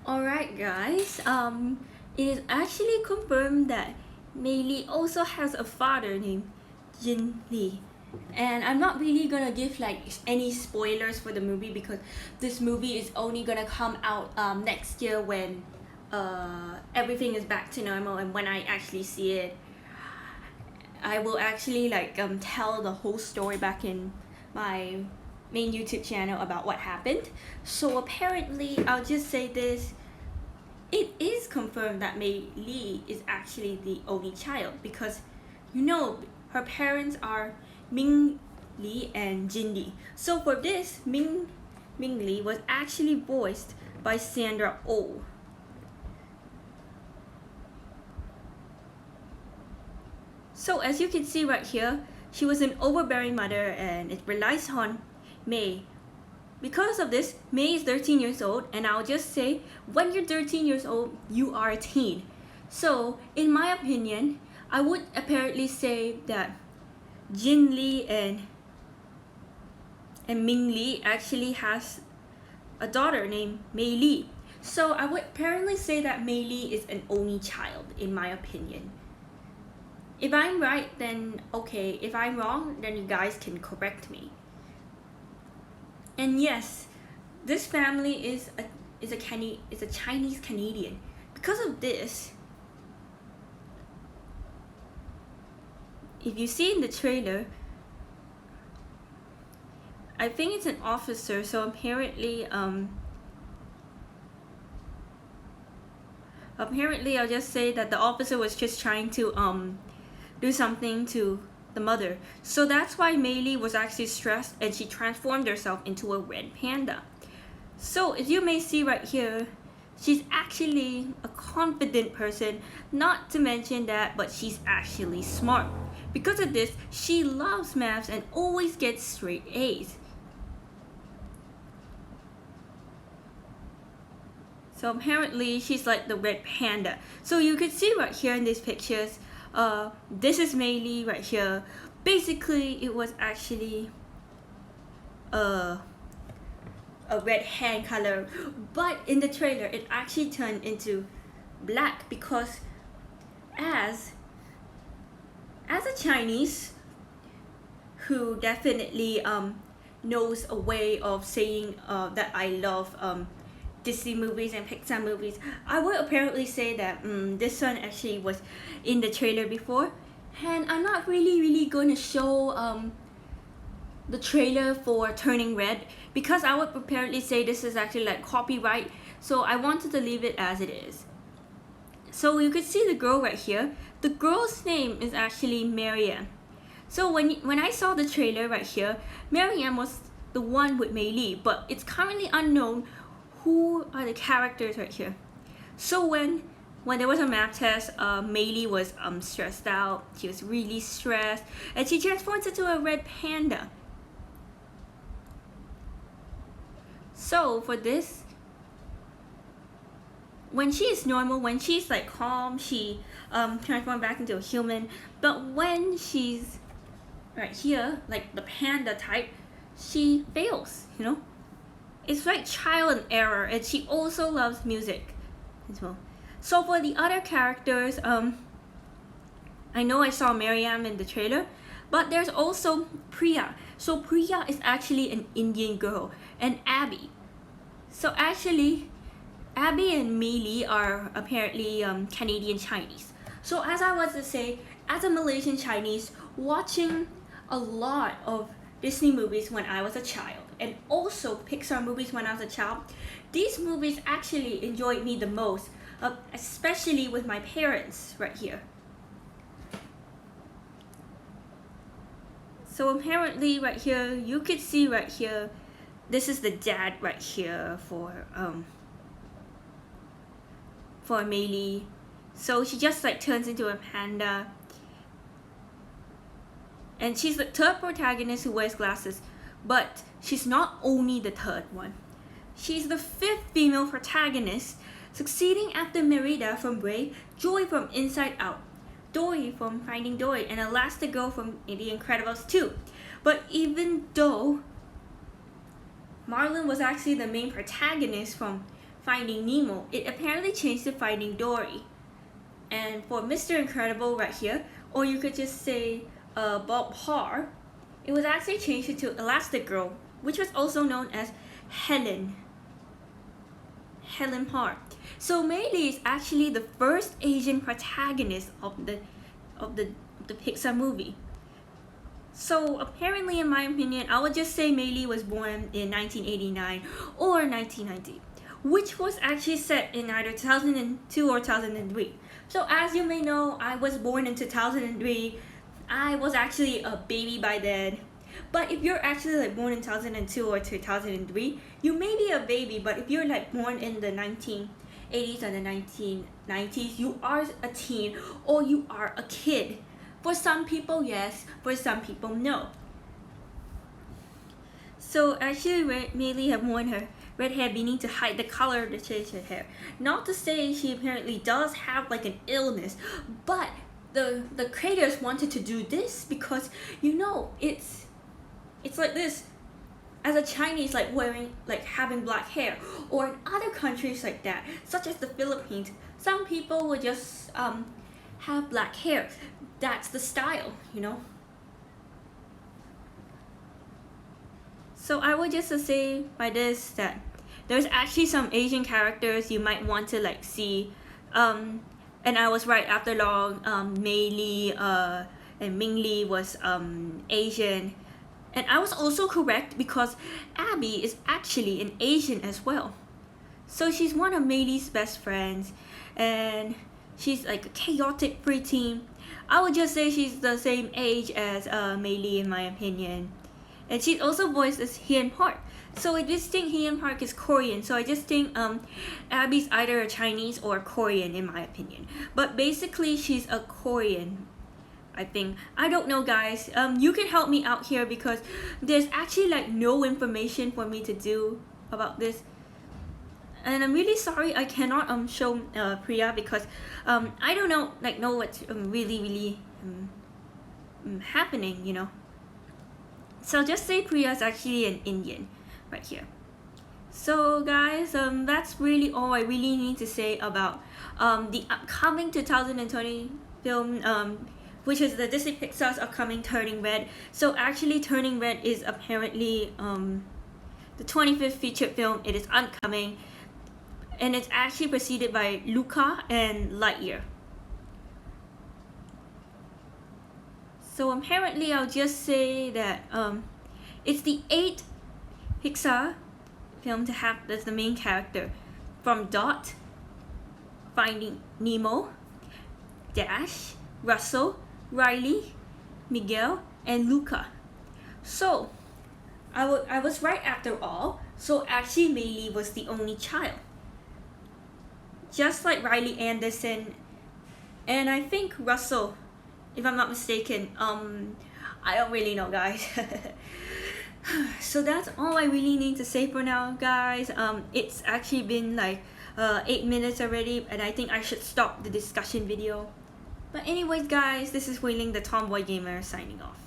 Alright guys, it is actually confirmed that Mei Lee also has a father named Jin Lee. And I'm not really gonna give like any spoilers for the movie because this movie is only gonna come out next year when everything is back to normal, and when I actually see it I will actually tell the whole story back in my main YouTube channel about what happened. So apparently, I'll just say this. It is confirmed that Mei Lee is actually the only child because her parents are Ming Lee and Jin Lee. So for this, Ming Lee was actually voiced by Sandra Oh. So as you can see right here, she was an overbearing mother and it relies on Mei. Because of this, Mei is 13 years old, and I'll just say, when you're 13 years old, you are a teen. So in my opinion, I would apparently say that Jin Lee and Ming Lee actually has a daughter named Mei Lee. So I would apparently say that Mei Lee is an only child in my opinion. If I'm right, then okay. If I'm wrong, then you guys can correct me. And yes, this family is a Chinese Canadian. Because of this, if you see in the trailer, I think it's an officer. So apparently I'll just say that the officer was just trying to do something to the mother. So that's why Mei Lee was actually stressed and she transformed herself into a red panda. So as you may see right here, she's actually a confident person, not to mention that, but she's actually smart. Because of this, she loves maths and always gets straight A's. So apparently she's like the red panda. So you can see right here in these pictures, this is Mei Lee right here. Basically, it was actually a red hand color, but in the trailer, it actually turned into black because as a Chinese who definitely knows a way of saying that I love Disney movies and Pixar movies, I would apparently say that this one actually was in the trailer before, and I'm not really gonna show the trailer for Turning Red because I would apparently say this is actually like copyright, so I wanted to leave it as it is. So you can see the girl right here. The girl's name is actually Marianne. So when I saw the trailer right here, Marianne was the one with Mei Lee, but it's currently unknown who are the characters right here. So when there was a math test, Mei Lee was stressed out. She was really stressed, and she transforms into a red panda. So for this, when she is normal, when she's like calm, she transforms back into a human. But when she's right here, like the panda type, she fails, It's like trial and error, and she also loves music as well. So for the other characters, I know I saw Mariam in the trailer, but there's also Priya. So Priya is actually an Indian girl, and Abby. So actually, Abby and Mei Lee are apparently Canadian Chinese. So as I was to say, as a Malaysian Chinese, watching a lot of Disney movies when I was a child, and also Pixar movies when I was a child, these movies actually enjoyed me the most, especially with my parents right here. So apparently right here, you could see right here, this is the dad right here for Mei Lee. So she just like turns into a panda. And she's the third protagonist who wears glasses, but she's not only the third one. She's the fifth female protagonist, succeeding after Merida from Brave, Joy from Inside Out, Dory from Finding Dory, and Elastigirl from The Incredibles 2. But even though Marlon was actually the main protagonist from Finding Nemo, it apparently changed to Finding Dory. And for Mr. Incredible right here, or you could just say Bob Parr, it was actually changed to Elastic Girl, which was also known as Helen Parr. So Mei Lee is actually the first Asian protagonist of the Pixar movie. So apparently, in my opinion, I would just say Mei Lee was born in 1989 or 1990, which was actually set in either 2002 or 2003. So as you may know, I was born in 2003. I was actually a baby by then. But if you're actually like born in 2002 or 2003, you may be a baby, but if you're like born in the 1980s or the 1990s, you are a teen or you are a kid. For some people, yes. For some people, no. So actually, Mei Lee had worn her red hair beanie to hide the color of the change her hair. Not to say she apparently does have like an illness, but the creators wanted to do this because, you know, it's like this. As a Chinese, like having black hair, or in other countries like that, such as the Philippines, some people would just have black hair. That's the style, you know. So I would just say by this that there's actually some Asian characters you might want to like see, and I was right after long. Mei Lee and Ming Lee was Asian, and I was also correct because Abby is actually an Asian as well. So she's one of Mei Lee's best friends, and she's like a chaotic preteen. I would just say she's the same age as Mei Lee in my opinion. And she's also voiced as Hyun Park. So I just think Hyun Park is Korean. So I just think Abby's either a Chinese or a Korean in my opinion. But basically she's a Korean, I think. I don't know, guys. You can help me out here because there's actually like no information for me to do about this. And I'm really sorry I cannot show Priya because I don't know what's really happening, you know. So just say Priya is actually an Indian right here. So guys, that's really all I really need to say about the upcoming 2020 film, which is the Disney Pixar's upcoming Turning Red. So actually Turning Red is apparently the 25th featured film. It is upcoming, and it's actually preceded by Luca and Lightyear. So apparently I'll just say that it's the 8th Pixar film to have as the main character, from Dot, Finding Nemo, Dash, Russell, Riley, Miguel, and Luca. So I was right after all. So actually Mei Lee was the only child, just like Riley Anderson, and I think Russell, if I'm not mistaken. I don't really know, guys. So that's all I really need to say for now, guys. It's actually been like 8 minutes already, and I think I should stop the discussion video. But anyways, guys, this is Wei Ling, the Tomboy Gamer, signing off.